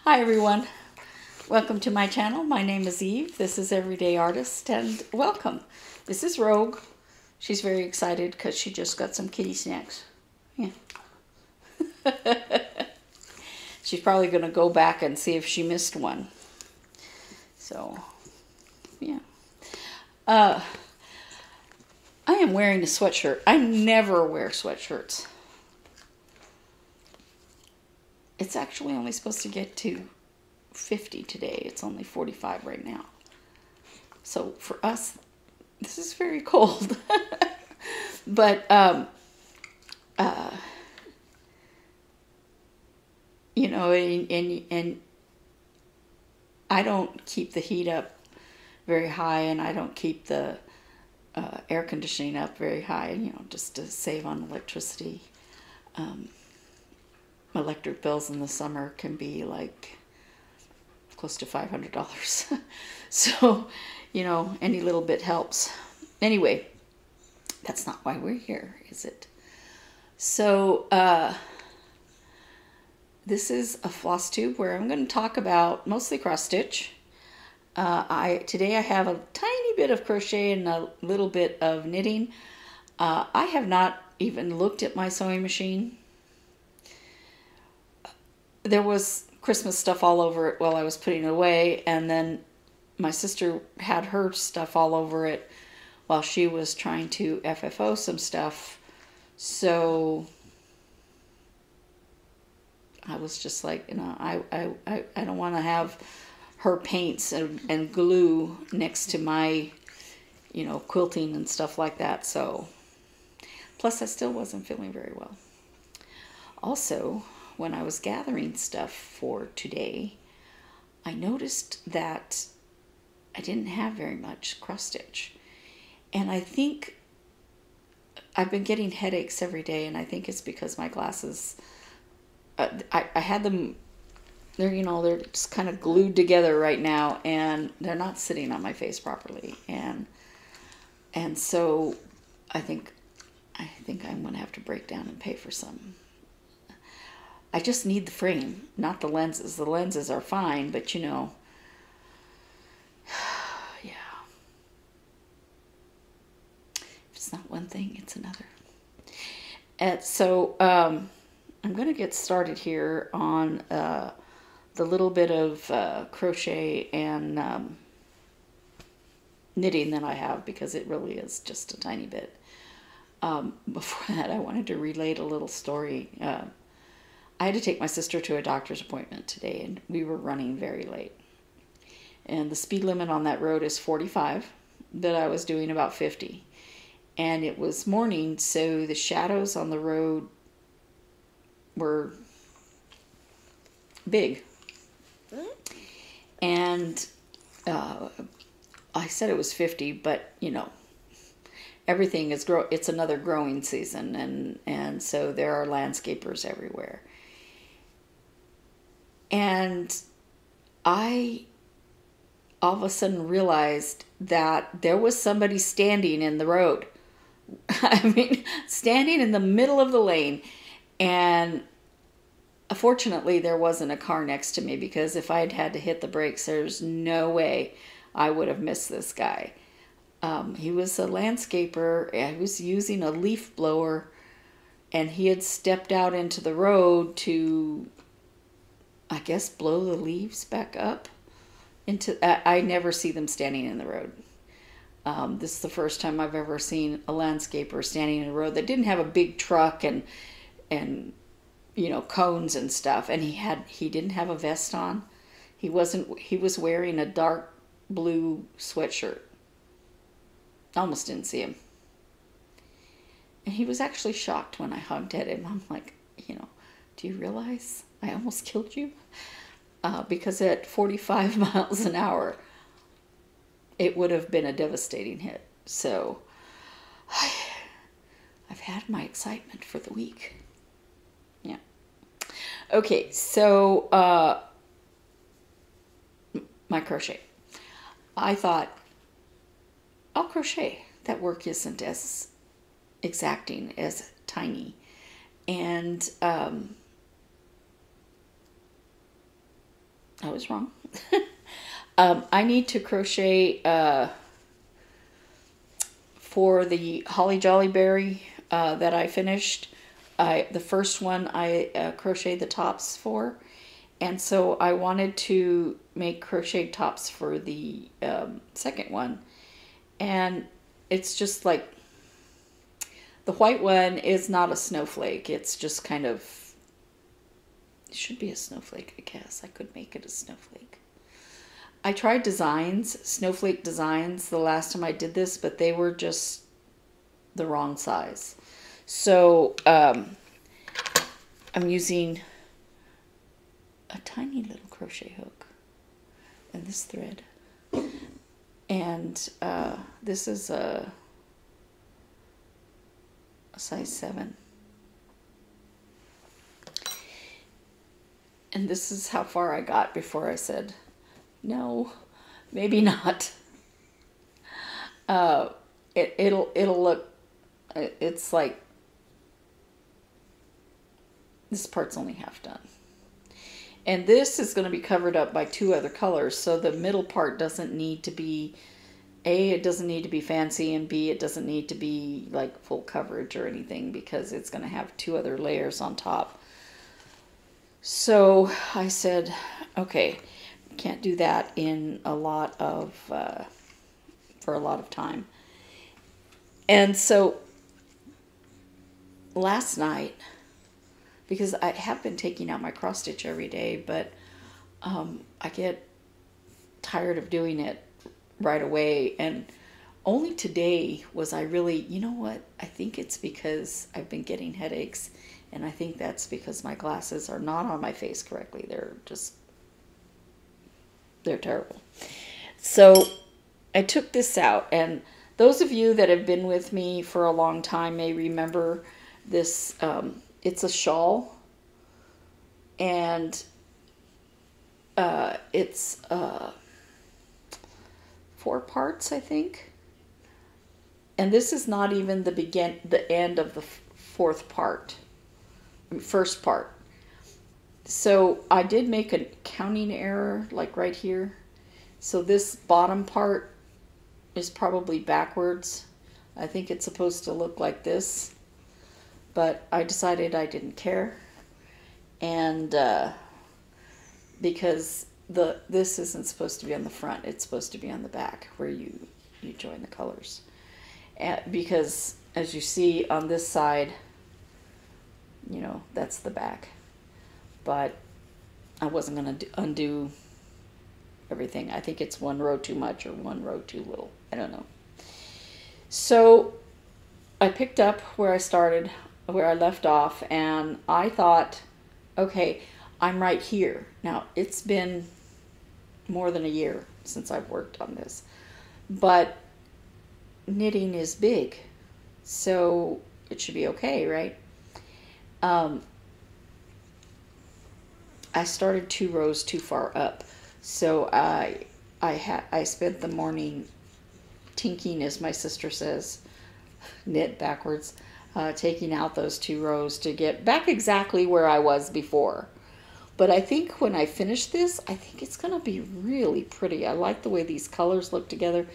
Hi everyone, welcome to my channel. My name is Eve. This is Everyday Artist and welcome. This is Rogue. She's very excited because she just got some kitty snacks. Yeah. She's probably going to go back and see if she missed one. So, yeah. I am wearing a sweatshirt. I never wear sweatshirts. It's actually only supposed to get to 50 today. It's only 45 right now. So for us, this is very cold. But, you know, and I don't keep the heat up very high, and I don't keep the air conditioning up very high, you know, just to save on electricity. Electric bills in the summer can be like close to $500. So, you know, any little bit helps. Anyway, that's not why we're here, is it? So, this is a floss tube where I'm going to talk about mostly cross stitch. Today I have a tiny bit of crochet and a little bit of knitting. I have not even looked at my sewing machine. There was Christmas stuff all over it while I was putting it away, and then my sister had her stuff all over it while she was trying to FFO some stuff. So I was just like, you know, I don't want to have her paints and glue next to my, you know, quilting and stuff like that. So, plus I still wasn't feeling very well. Also, when I was gathering stuff for today, I noticed that I didn't have very much cross stitch. And I think I've been getting headaches every day, and I think it's because my glasses, I had them, they're, you know, they're just kind of glued together right now, and they're not sitting on my face properly. And so I think I'm going to have to break down and pay for some. I just need the frame, not the lenses. The lenses are fine, but you know, yeah. If it's not one thing, it's another. And so I'm going to get started here on the little bit of crochet and knitting that I have, because it really is just a tiny bit. Before that, I wanted to relate a little story. I had to take my sister to a doctor's appointment today, and we were running very late. And the speed limit on that road is 45, but I was doing about 50. And it was morning, so the shadows on the road were big. And I said it was 50, but, you know, everything is it's another growing season, and so there are landscapers everywhere. And I all of a sudden realized that there was somebody standing in the road. I mean, standing in the middle of the lane. And fortunately, there wasn't a car next to me, because if I'd had to hit the brakes, there's no way I would have missed this guy. He was a landscaper. He was using a leaf blower, and he had stepped out into the road to, I guess, blow the leaves back up into. I never see them standing in the road. This is the first time I've ever seen a landscaper standing in a road that didn't have a big truck and you know, cones and stuff. And he didn't have a vest on. He was wearing a dark blue sweatshirt. Almost didn't see him. And he was actually shocked when I hugged at him. I'm like, you know, do you realize I almost killed you? Because at 45 miles an hour, it would have been a devastating hit. So I've had my excitement for the week. Yeah. Okay, so my crochet. I thought, I'll crochet. That work isn't as exacting as tiny. And I was wrong. I need to crochet for the Holly Jolly Berry that I finished. The first one I crocheted the tops for, and so I wanted to make crochet tops for the second one. And it's just like, the white one is not a snowflake. It's just kind of, it should be a snowflake, I guess. I could make it a snowflake. I tried designs, snowflake designs, the last time I did this, but they were just the wrong size. So I'm using a tiny little crochet hook and this thread. And this is a size 7. And this is how far I got before I said, no, maybe not. It'll look, it's like, this part's only half done. And this is going to be covered up by 2 other colors, so the middle part doesn't need to be, A, it doesn't need to be fancy, and B, it doesn't need to be like full coverage or anything, because it's going to have 2 other layers on top. So I said, okay, can't do that in a lot of, for a lot of time. And so last night, because I have been taking out my cross stitch every day, but I get tired of doing it right away. And only today was I really, you know what, I think it's because I've been getting headaches, and I think that's because my glasses are not on my face correctly. They're terrible. So I took this out, and those of you that have been with me for a long time may remember this. It's a shawl, and it's 4 parts, I think. And this is not even the end of the first part. So I did make a counting error, like right here. So this bottom part is probably backwards. I think it's supposed to look like this, but I decided I didn't care. And because this isn't supposed to be on the front, it's supposed to be on the back where you join the colors. Because as you see on this side, you know, that's the back. But I wasn't going to undo everything. I think it's 1 row too much or 1 row too little. I don't know. So I picked up where I left off, and I thought, okay, I'm right here. Now, it's been more than a year since I've worked on this, but knitting is big, so it should be okay, right? I started 2 rows too far up, so I spent the morning tinking, as my sister says, knit backwards, taking out those 2 rows to get back exactly where I was before. But I think when I finish this, I think it's going to be really pretty. I like the way these colors look together.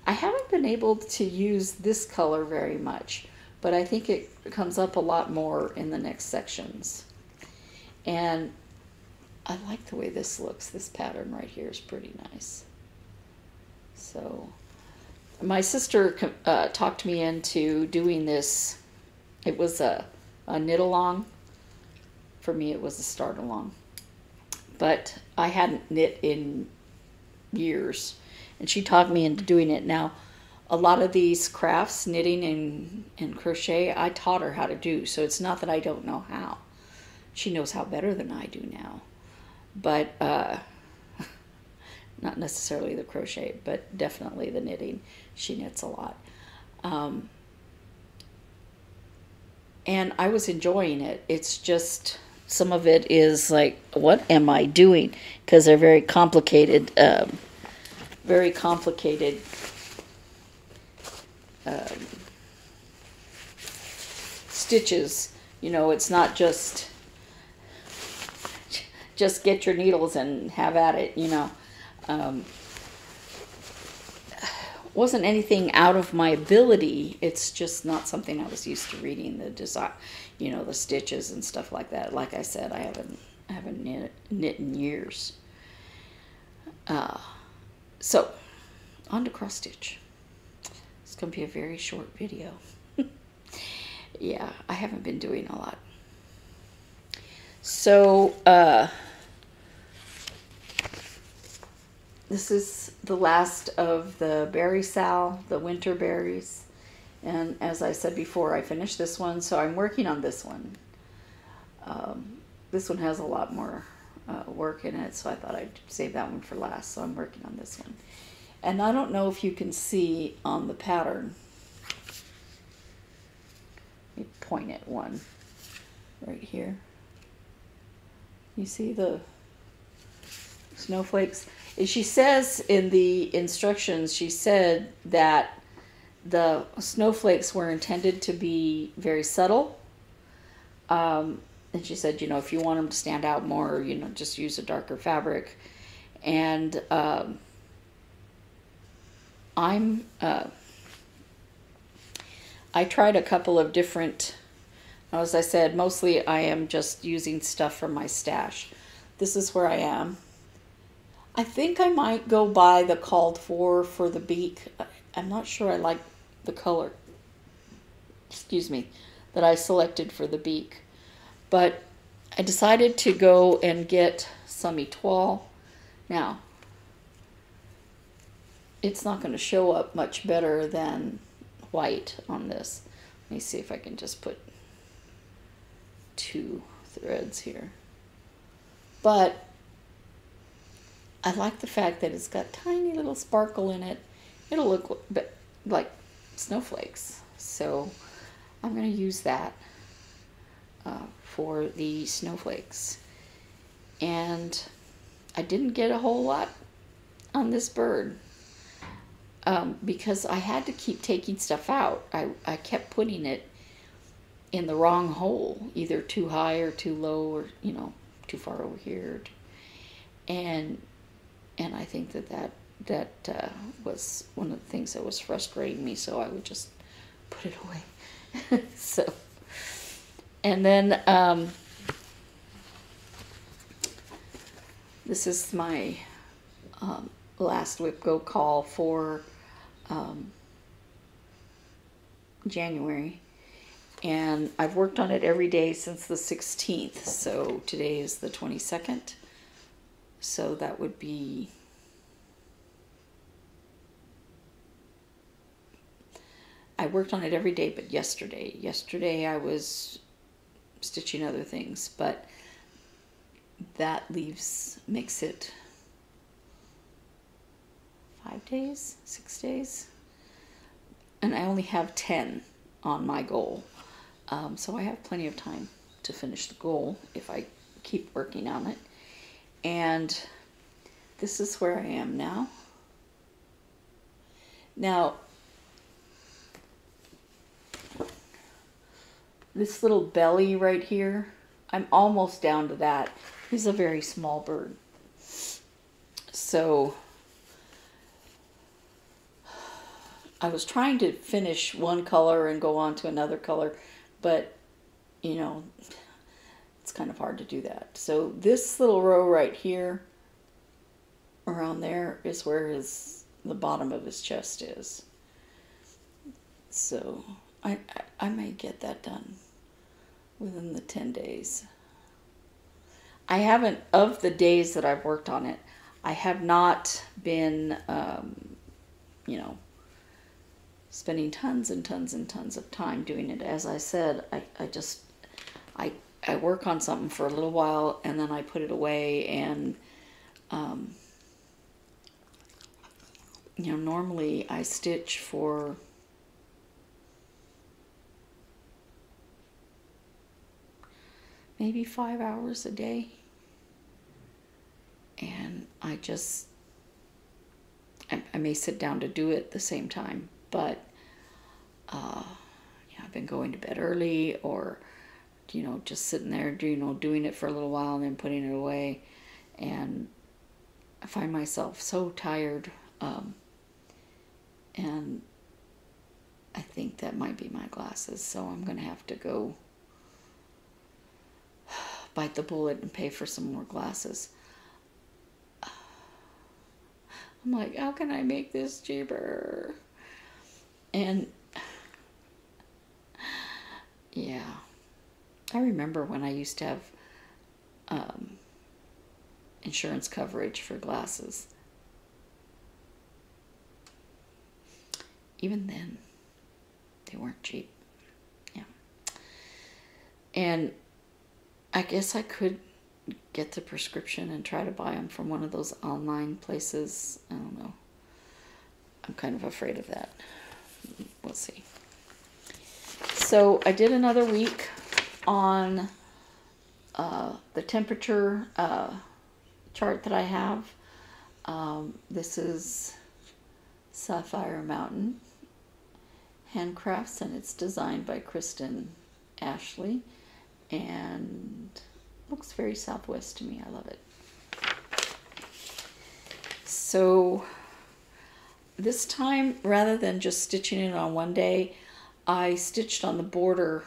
I haven't been able to use this color very much, but I think it comes up a lot more in the next sections. And I like the way this looks. This pattern right here is pretty nice. So my sister talked me into doing this. It was a knit along. For me, it was a start along. But I hadn't knit in years, and she talked me into doing it. Now, a lot of these crafts, knitting and crochet, I taught her how to do, so it's not that I don't know how. She knows how better than I do now. But not necessarily the crochet, but definitely the knitting. She knits a lot. And I was enjoying it. It's just, some of it is like, what am I doing? Because they're very complicated, stitches. You know, it's not just just get your needles and have at it, you know. Um, wasn't anything out of my ability. It's just not something I was used to reading, the design, you know, the stitches and stuff like that. Like I said, I haven't knit in years. So on to cross stitch. It's gonna be a very short video. Yeah, I haven't been doing a lot. So this is the last of the berry sal, the winter berries. And as I said before, I finished this one, so I'm working on this one. This one has a lot more work in it, so I thought I'd save that one for last. So I'm working on this one. And I don't know if you can see on the pattern. Let me point at one right here. You see the snowflakes? She says in the instructions, she said that the snowflakes were intended to be very subtle. And she said, you know, if you want them to stand out more, you know, just use a darker fabric. And I tried a couple of different, as I said, mostly I am just using stuff from my stash. This is where I am. I think I might go buy the called for the beak. I'm not sure I like the color, excuse me, that I selected for the beak. But I decided to go and get some etoile. Now, it's not going to show up much better than white on this. Let me see if I can just put 2 threads here. But I like the fact that it's got tiny little sparkle in it. It'll look like snowflakes. So I'm going to use that for the snowflakes. And I didn't get a whole lot on this bird because I had to keep taking stuff out. I kept putting it in the wrong hole, either too high or too low, or, you know, too far over here. And I think that was one of the things that was frustrating me, so I would just put it away. So, and then this is my last Wipgo call for January, and I've worked on it every day since the 16th, so today is the 22nd. So that would be, I worked on it every day but yesterday. Yesterday I was stitching other things, but that makes it 5 days, 6 days. And I only have 10 on my goal. So I have plenty of time to finish the goal if I keep working on it. And this is where I am now. Now, this little belly right here, I'm almost down to that. He's a very small bird. So I was trying to finish one color and go on to another color, but, you know, it's kind of hard to do that. So this little row right here, around there, is where the bottom of his chest is. So I may get that done within the 10 days. I haven't, of the days that I've worked on it, I have not been, you know, spending tons and tons and tons of time doing it. As I said, I work on something for a little while and then I put it away, and you know, normally I stitch for maybe 5 hours a day, and I may sit down to do it at the same time, but yeah, I've been going to bed early, or just sitting there, doing it for a little while and then putting it away. And I find myself so tired. And I think that might be my glasses. So I'm going to have to go bite the bullet and pay for some more glasses. I'm like, how can I make this cheaper? And yeah, I remember when I used to have insurance coverage for glasses. Even then, they weren't cheap. Yeah. And I guess I could get the prescription and try to buy them from one of those online places. I don't know. I'm kind of afraid of that. We'll see. So I did another week on the temperature chart that I have. This is Sapphire Mountain Handcrafts, and it's designed by Kristin Ashley, and looks very Southwest to me. I love it. So this time, rather than just stitching it on one day, I stitched on the border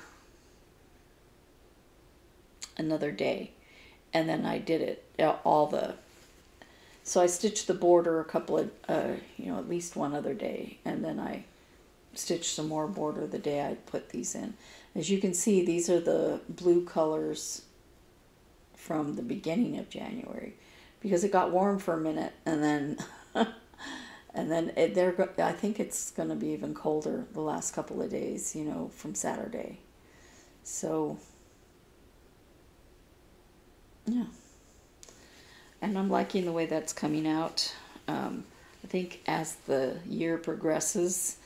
another day, and then I did it so I stitched the border a couple of at least one other day, and then I stitched some more border the day I put these in. As you can see, these are the blue colors from the beginning of January, because it got warm for a minute, and then I think it's going to be even colder the last couple of days, from Saturday. So yeah, and I'm liking the way that's coming out. I think as the year progresses,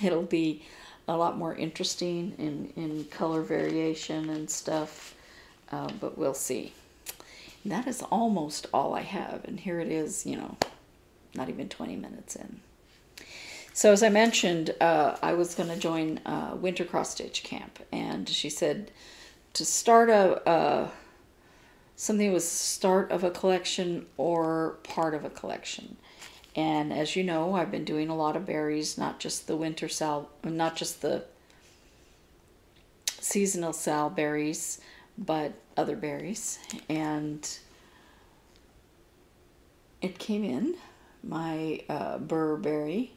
it'll be a lot more interesting in color variation and stuff, but we'll see. And that is almost all I have, and here it is, not even 20 minutes in. So as I mentioned, I was going to join Winter Cross Stitch Camp, and she said to start something was start of a collection or part of a collection. And as you know, I've been doing a lot of berries, not just the seasonal sal berries, but other berries. And it came in, my burr berry,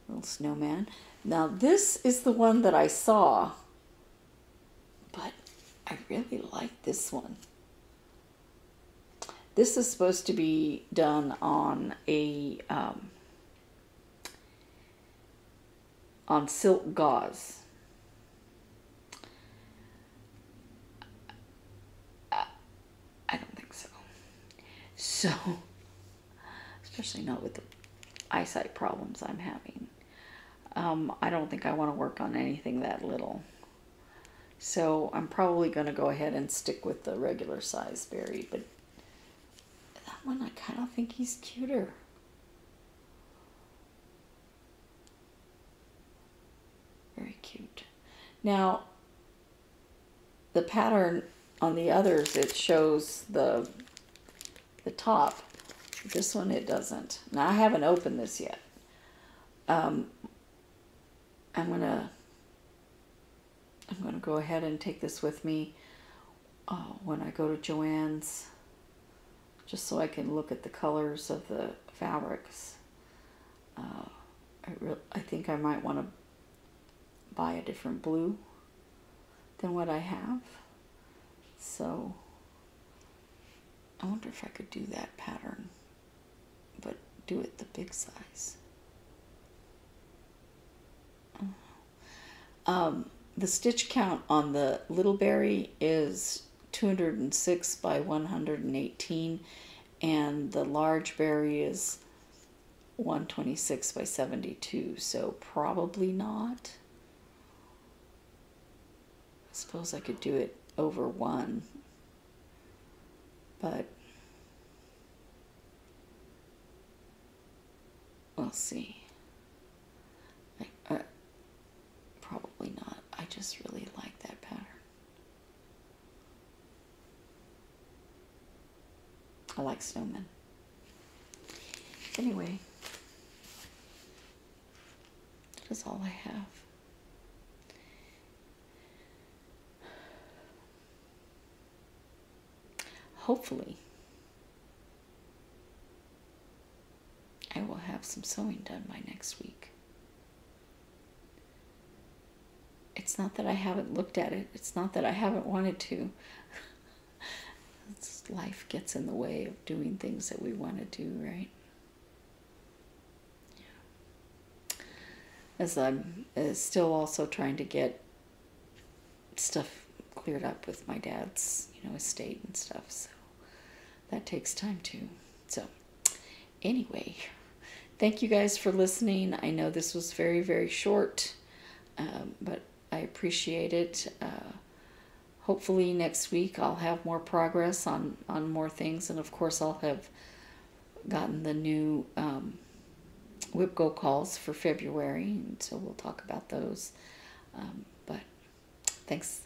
little snowman. Now this is the one that I saw, but I really like this one. This is supposed to be done on on silk gauze. I don't think so. So, especially not with the eyesight problems I'm having. I don't think I want to work on anything that little. So I'm probably going to go ahead and stick with the regular size berry, but that one, I kind of think he's cuter. Very cute. Now, the pattern on the others, it shows the top. This one, it doesn't. Now, I haven't opened this yet. I'm gonna go ahead and take this with me when I go to Joann's, just so I can look at the colors of the fabrics. I think I might want to buy a different blue than what I have. So I wonder if I could do that pattern, but do it the big size. The stitch count on the little berry is 206 by 118, and the large berry is 126 by 72, so probably not. I suppose I could do it over one, but we'll see. Probably not. I just really like that pattern. like snowmen. Anyway, that is all I have. Hopefully, I will have some sewing done by next week. It's not that I haven't looked at it. It's not that I haven't wanted to. Life gets in the way of doing things that we want to do, right? Yeah. As I'm still also trying to get stuff cleared up with my dad's, estate and stuff. So that takes time too. So anyway, thank you guys for listening. I know this was very, very short, but I appreciate it. Hopefully next week I'll have more progress on more things. And of course I'll have gotten the new Wipgo calls for February. And so we'll talk about those. But thanks